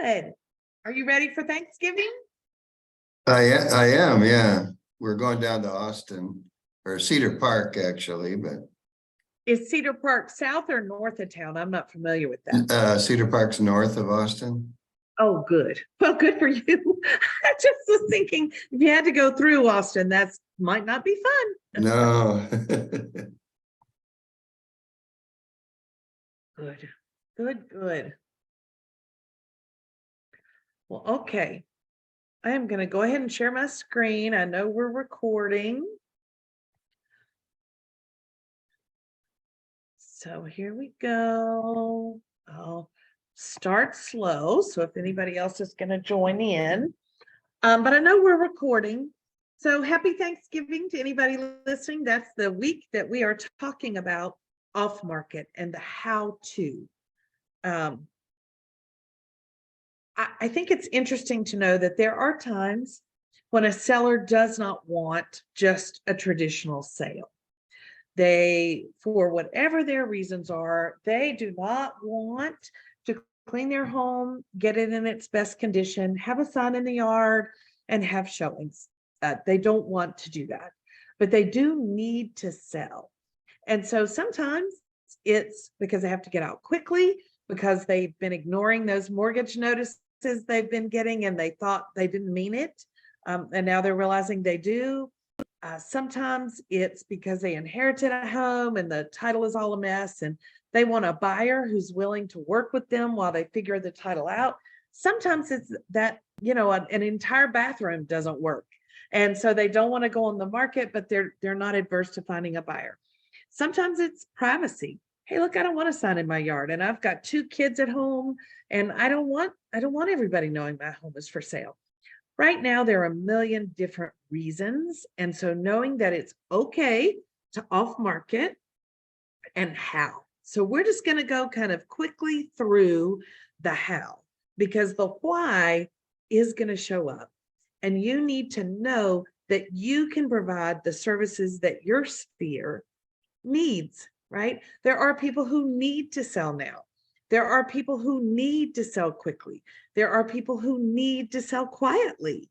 Good. Are you ready for Thanksgiving? I am, yeah. We're going down to Austin or Cedar Park, actually, but Is Cedar Park south or north of town? I'm not familiar with that. Cedar Park's north of Austin. Oh, good. Well, good for you. I just was thinking if you had to go through Austin, that's might not be fun. No. Good, good, good. Well, okay. I am going to go ahead and share my screen. I know we're recording. So here we go. I'll start slow. So if anybody else is going to join in, but I know we're recording. So happy Thanksgiving to anybody listening. That's the week that we are talking about off market and the how to. I think it's interesting to know that there are times when a seller does not want just a traditional sale. They, for whatever their reasons are, they do not want to clean their home, get it in its best condition, have a sign in the yard, and have showings. They don't want to do that, but they do need to sell. And so sometimes it's because they have to get out quickly, because they've been ignoring those mortgage notices they've been getting and they thought they didn't mean it. And now they're realizing they do. Sometimes it's because they inherited a home and the title is all a mess and they want a buyer who's willing to work with them while they figure the title out. Sometimes it's that, an entire bathroom doesn't work. And so they don't want to go on the market, but they're not adverse to finding a buyer. Sometimes it's privacy. Hey, look, I don't want a sign in my yard and I've got 2 kids at home and I don't want everybody knowing my home is for sale. Right now, there are a million different reasons. And so knowing that it's okay to off market and how. So we're just going to go kind of quickly through the how, because the why is going to show up. And you need to know that you can provide the services that your sphere needs, right? There are people who need to sell now. There are people who need to sell quickly. There are people who need to sell quietly.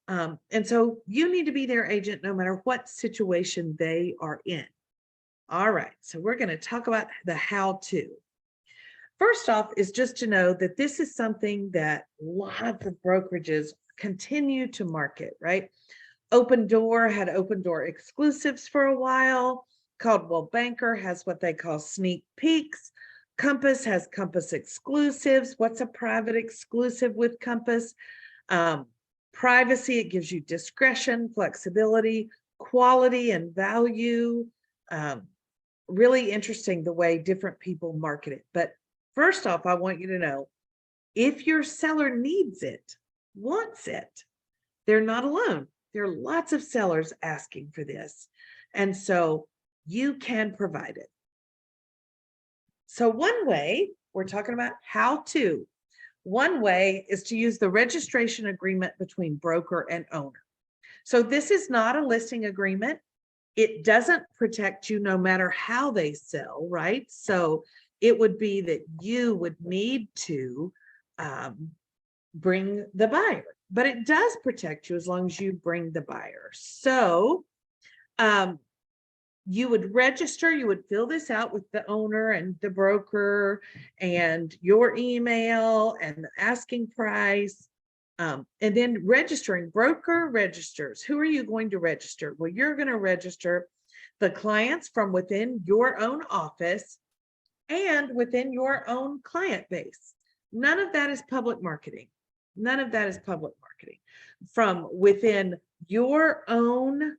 And so you need to be their agent no matter what situation they are in. All right, so we're going to talk about the how to. First off is just to know that this is something that lots of brokerages continue to market, right? Open Door had Open Door exclusives for a while. Coldwell Banker has what they call sneak peeks. Compass has Compass exclusives. What's a private exclusive with Compass? Privacy, it gives you discretion, flexibility, quality, and value. Really interesting the way different people market it. But first off, I want you to know, if your seller needs it, wants it, they're not alone. There are lots of sellers asking for this. And so you can provide it. So one way, we're talking about how to. One way is to use the registration agreement between broker and owner. So this is not a listing agreement. It doesn't protect you no matter how they sell, right? So it would be that you would need to bring the buyer, but it does protect you as long as you bring the buyer. So you would register, you would fill this out with the owner and the broker and your email and the asking price. And then registering, broker registers. Who are you going to register? Well, you're going to register the clients from within your own office and within your own client base. None of that is public marketing. None of that is public marketing. From within your own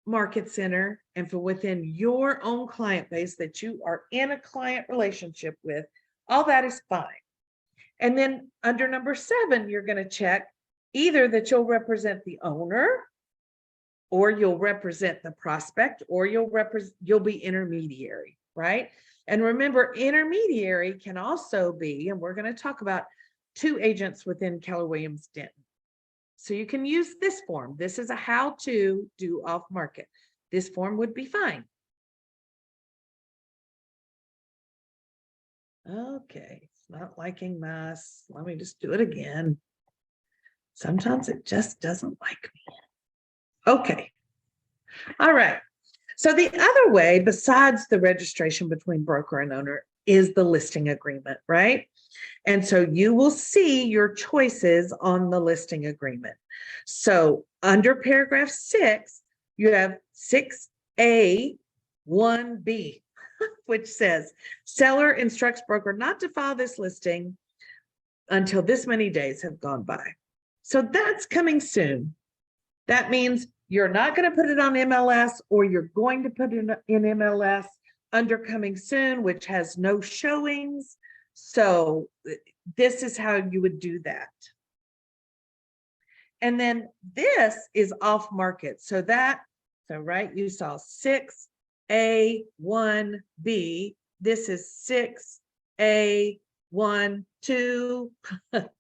market center and from within your own client base that you are in a client relationship with, all that is fine. And then under number 7, you're going to check either that you'll represent the owner or you'll represent the prospect or you'll be intermediary, right? And remember, intermediary can also be, and we're going to talk about 2 agents within Keller Williams Denton. So you can use this form. This is a how to do off market. This form would be fine. Okay, not liking masks. Let me just do it again. Sometimes it just doesn't like me. Okay. All right. So the other way, besides the registration between broker and owner, is the listing agreement, right? And so you will see your choices on the listing agreement. So under paragraph 6, you have 6A, 1B, which says seller instructs broker not to file this listing until this many days have gone by. So that's coming soon. That means you're not going to put it on MLS, or you're going to put it in MLS under coming soon, which has no showings. So this is how you would do that. And then this is off market. So right, you saw 6A, 1B. This is 6A, 1, 2,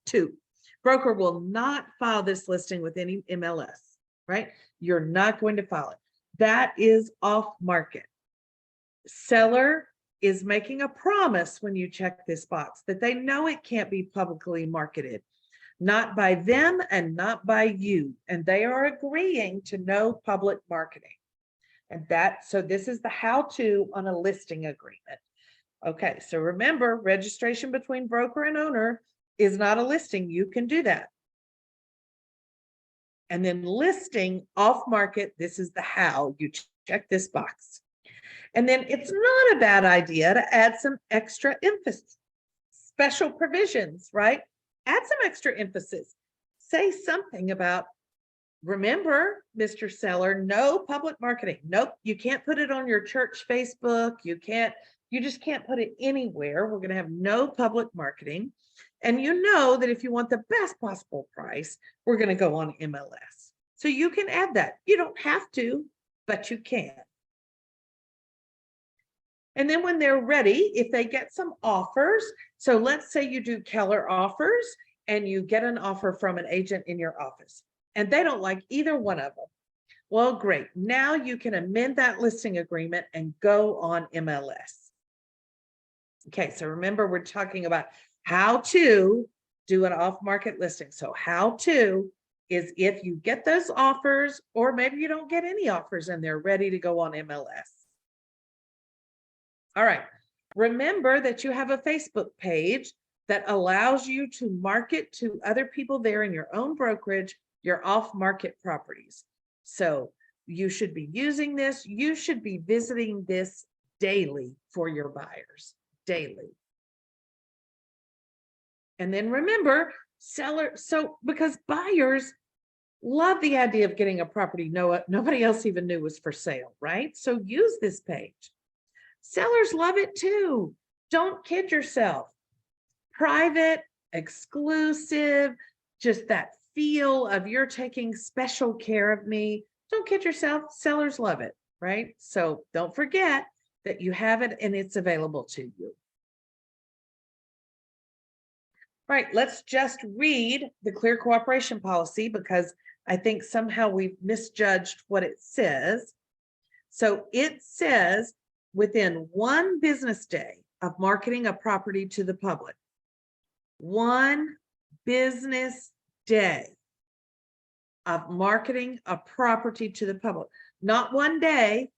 2. Broker will not file this listing with any MLS, right? You're not going to file it. That is off market. Seller is making a promise when you check this box that they know it can't be publicly marketed, not by them and not by you. And they are agreeing to no public marketing. And so this is the how-to on a listing agreement. Okay, so remember, registration between broker and owner is not a listing. You can do that. And then listing off market, this is the how. You check this box. And then it's not a bad idea to add some extra emphasis, special provisions, right? Add some extra emphasis. Say something about, remember, Mr. Seller, no public marketing. Nope, you can't put it on your church Facebook. You just can't put it anywhere. We're going to have no public marketing. And you know that if you want the best possible price, we're going to go on MLS. So you can add that. You don't have to, but you can. And then when they're ready, if they get some offers, so let's say you do Keller offers and you get an offer from an agent in your office and they don't like either one of them. Well, great. Now you can amend that listing agreement and go on MLS. Okay, so remember, we're talking about how to do an off-market listing. So how to is if you get those offers, or maybe you don't get any offers and they're ready to go on MLS. All right, remember that you have a Facebook page that allows you to market to other people there in your own brokerage, your off-market properties. So you should be using this. You should be visiting this daily for your buyers, daily. And then remember, because buyers love the idea of getting a property nobody else even knew was for sale, right? So use this page. Sellers love it too. Don't kid yourself. Private, exclusive, just that feel of you're taking special care of me. Don't kid yourself. Sellers love it, right? So don't forget that you have it and it's available to you. Right, let's just read the clear cooperation policy because I think somehow we've misjudged what it says. So it says within 1 business day of marketing a property to the public, 1 business day of marketing a property to the public, not 1 day,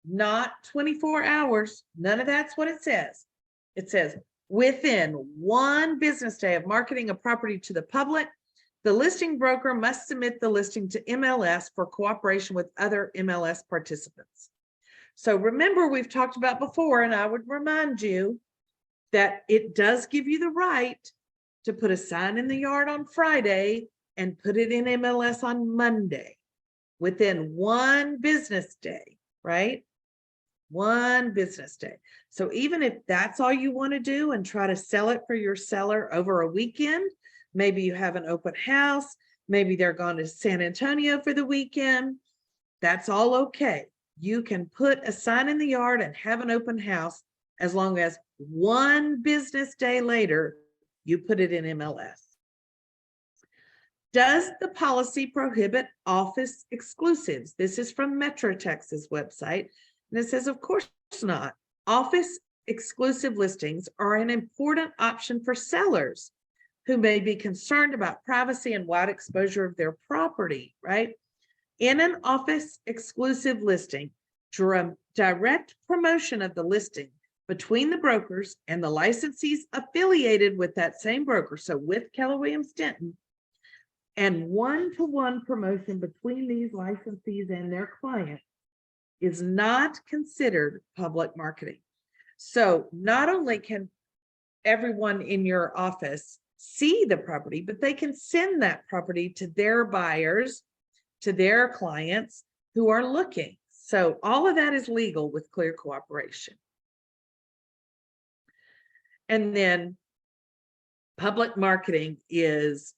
not 24 hours, none of that's what it says. It says within 1 business day of marketing a property to the public, the listing broker must submit the listing to MLS for cooperation with other MLS participants. So remember, we've talked about before, and I would remind you that it does give you the right to put a sign in the yard on Friday and put it in MLS on Monday within 1 business day, right? 1 business day. So even if that's all you want to do and try to sell it for your seller over a weekend, maybe you have an open house, maybe they're gone to San Antonio for the weekend, that's all okay. You can put a sign in the yard and have an open house as long as 1 business day later, you put it in MLS. Does the policy prohibit office exclusives? This is from Metro Texas website. And it says, of course not. Office exclusive listings are an important option for sellers who may be concerned about privacy and wide exposure of their property, right? In an office exclusive listing, direct promotion of the listing between the brokers and the licensees affiliated with that same broker, so with Keller Williams Denton, and one-to-one promotion between these licensees and their client is not considered public marketing. So not only can everyone in your office see the property, but they can send that property to their buyers, to their clients who are looking. So all of that is legal with clear cooperation. And then public marketing is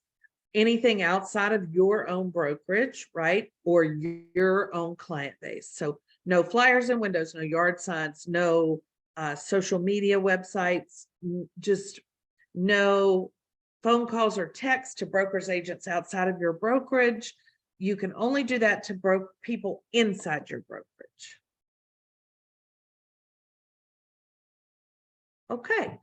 anything outside of your own brokerage, right? Or your own client base. So no flyers and windows, no yard signs, no social media websites, just no phone calls or texts to brokers, agents outside of your brokerage. You can only do that to people inside your brokerage. Okay.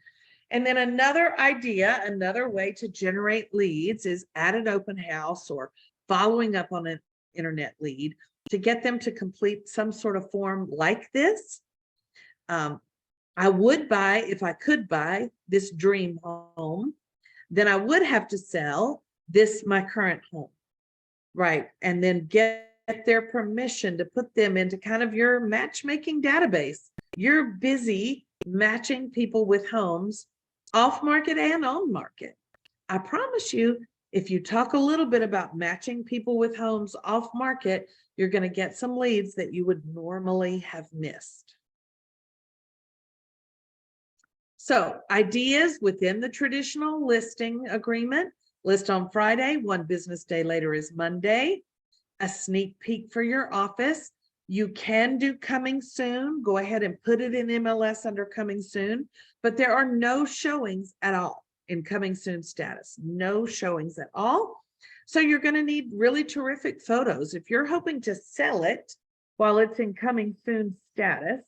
And then another idea, another way to generate leads is at an open house or following up on an internet lead to get them to complete some sort of form like this. I would buy, if I could buy this dream home, then I would have to sell this, my current home, right? And then get their permission to put them into kind of your matchmaking database. You're busy matching people with homes off market and on market. I promise you, if you talk a little bit about matching people with homes off market, you're going to get some leads that you would normally have missed. So ideas within the traditional listing agreement: list on Friday, 1 business day later is Monday. A sneak peek for your office. You can do coming soon. Go ahead and put it in MLS under coming soon, but there are no showings at all in coming soon status. No showings at all. So you're going to need really terrific photos. If you're hoping to sell it while it's in coming soon status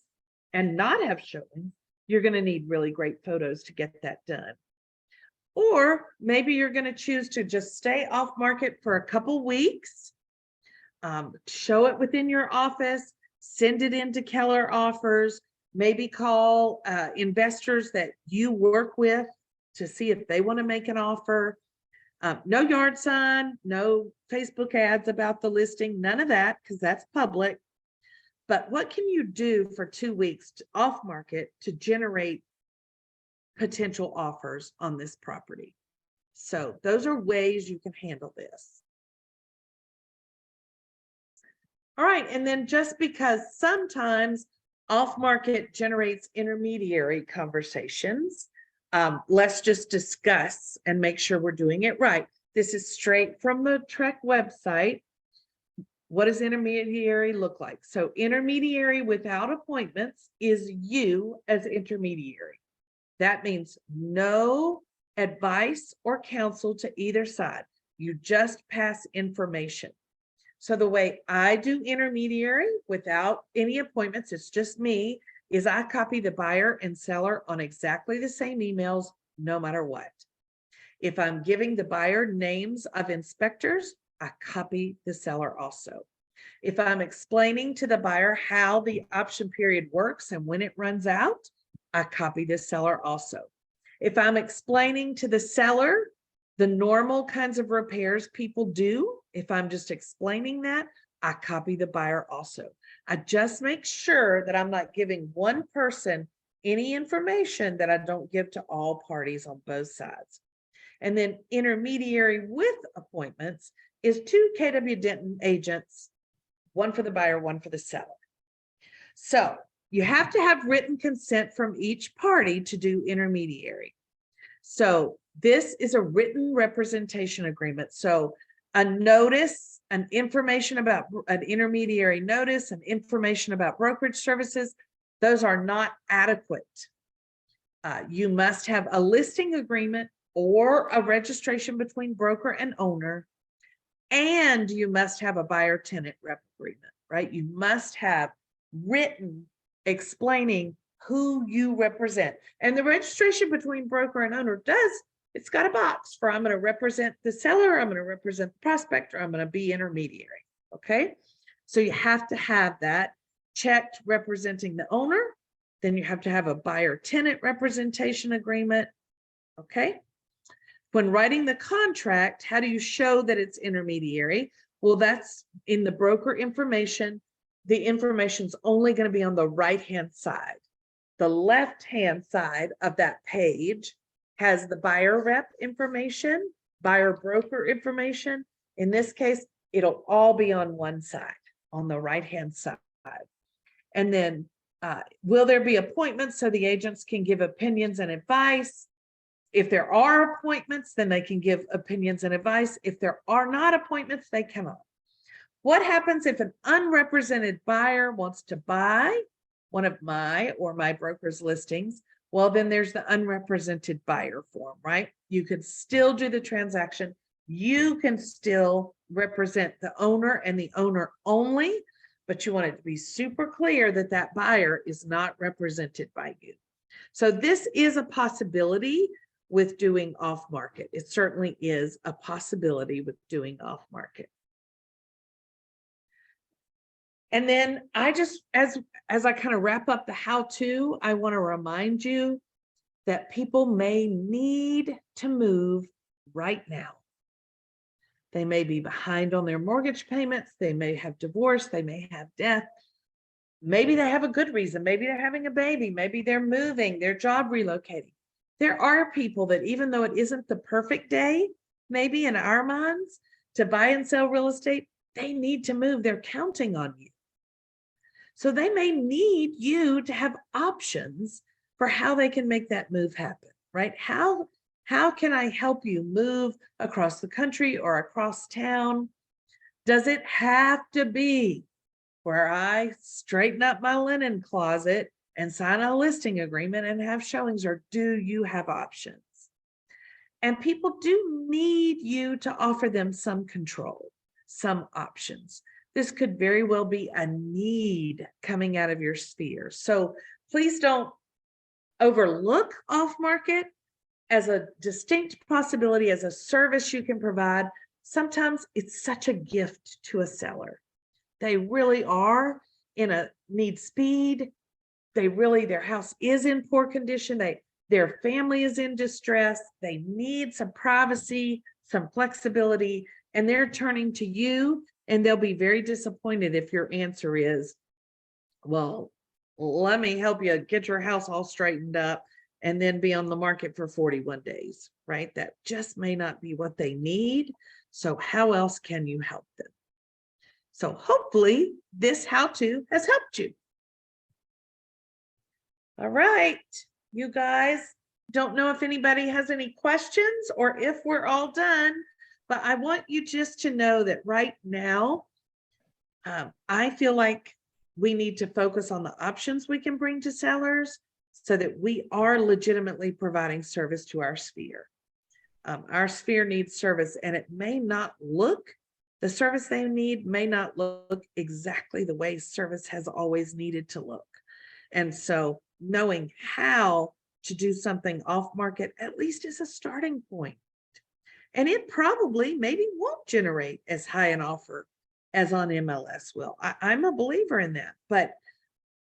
and not have showings, you're going to need really great photos to get that done. Or maybe you're going to choose to just stay off market for a couple weeks, show it within your office, send it into Keller Offers, maybe call investors that you work with to see if they want to make an offer. No yard sign, no Facebook ads about the listing, none of that, because that's public. But what can you do for 2 weeks off market to generate potential offers on this property? So those are ways you can handle this. All right, and then just because sometimes off market generates intermediary conversations, let's just discuss and make sure we're doing it right. This is straight from the Trek website. What does intermediary look like? So intermediary without appointments is you as intermediary. That means no advice or counsel to either side. You just pass information. So the way I do intermediary without any appointments, it's just me, is I copy the buyer and seller on exactly the same emails, no matter what. If I'm giving the buyer names of inspectors, I copy the seller also. If I'm explaining to the buyer how the option period works and when it runs out, I copy the seller also. If I'm explaining to the seller the normal kinds of repairs people do, if I'm just explaining that, I copy the buyer also. I just make sure that I'm not giving one person any information that I don't give to all parties on both sides. And then intermediary with appointments is 2 KW Denton agents, one for the buyer, one for the seller. So you have to have written consent from each party to do intermediary. So this is a written representation agreement. So a notice, an information about an intermediary notice, and information about brokerage services, those are not adequate. You must have a listing agreement or a registration between broker and owner, and you must have a buyer tenant rep agreement, right? You must have written explaining who you represent. And the registration between broker and owner it's got a box for I'm going to represent the seller, I'm going to represent the prospect, or I'm going to be intermediary. Okay. So you have to have that checked representing the owner. Then you have to have a buyer tenant representation agreement. Okay. When writing the contract, how do you show that it's intermediary? Well, that's in the broker information. The information's only going to be on the right-hand side. The left-hand side of that page has the buyer rep information, buyer broker information. In this case, it'll all be on one side, on the right-hand side. And then will there be appointments so the agents can give opinions and advice? If there are appointments, then they can give opinions and advice. If there are not appointments, they cannot. What happens if an unrepresented buyer wants to buy one of my or my broker's listings? Well, then there's the unrepresented buyer form, right? You can still do the transaction. You can still represent the owner and the owner only, but you want it to be super clear that that buyer is not represented by you. So this is a possibility with doing off market. It certainly is a possibility with doing off market. And then I just, as I kind of wrap up the how-to, I want to remind you that people may need to move right now. They may be behind on their mortgage payments. They may have divorce. They may have death. Maybe they have a good reason. Maybe they're having a baby. Maybe they're moving, their job relocating. There are people that even though it isn't the perfect day, maybe in our minds, to buy and sell real estate, they need to move. They're counting on you. So they may need you to have options for how they can make that move happen, right? How can I help you move across the country or across town? Does it have to be where I straighten up my linen closet and sign a listing agreement and have showings, or do you have options? And people do need you to offer them some control, some options. This could very well be a need coming out of your sphere. So please don't overlook off market as a distinct possibility, as a service you can provide. Sometimes it's such a gift to a seller. They really are need speed. Their house is in poor condition. Their family is in distress. They need some privacy, some flexibility, and they're turning to you. And they'll be very disappointed if your answer is, well, let me help you get your house all straightened up and then be on the market for 41 days, right? That just may not be what they need. So how else can you help them? So hopefully this how-to has helped you. All right, you guys, don't know if anybody has any questions or if we're all done, but I want you just to know that right now, I feel like we need to focus on the options we can bring to sellers so that we are legitimately providing service to our sphere. Our sphere needs service, and it may not look, the service they need may not look exactly the way service has always needed to look. And so knowing how to do something off market, at least is a starting point. And it probably maybe won't generate as high an offer as on MLS will. I'm a believer in that, but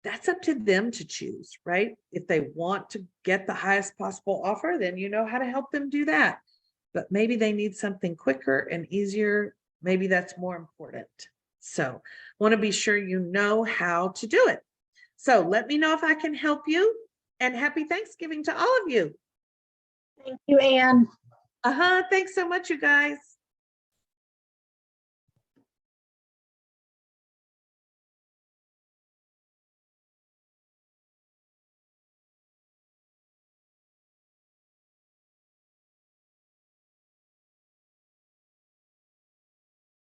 that's up to them to choose, right? If they want to get the highest possible offer, then you know how to help them do that. But maybe they need something quicker and easier. Maybe that's more important. So want to be sure you know how to do it. So let me know if I can help you, and happy Thanksgiving to all of you. Thank you, Anne. Thanks so much, you guys.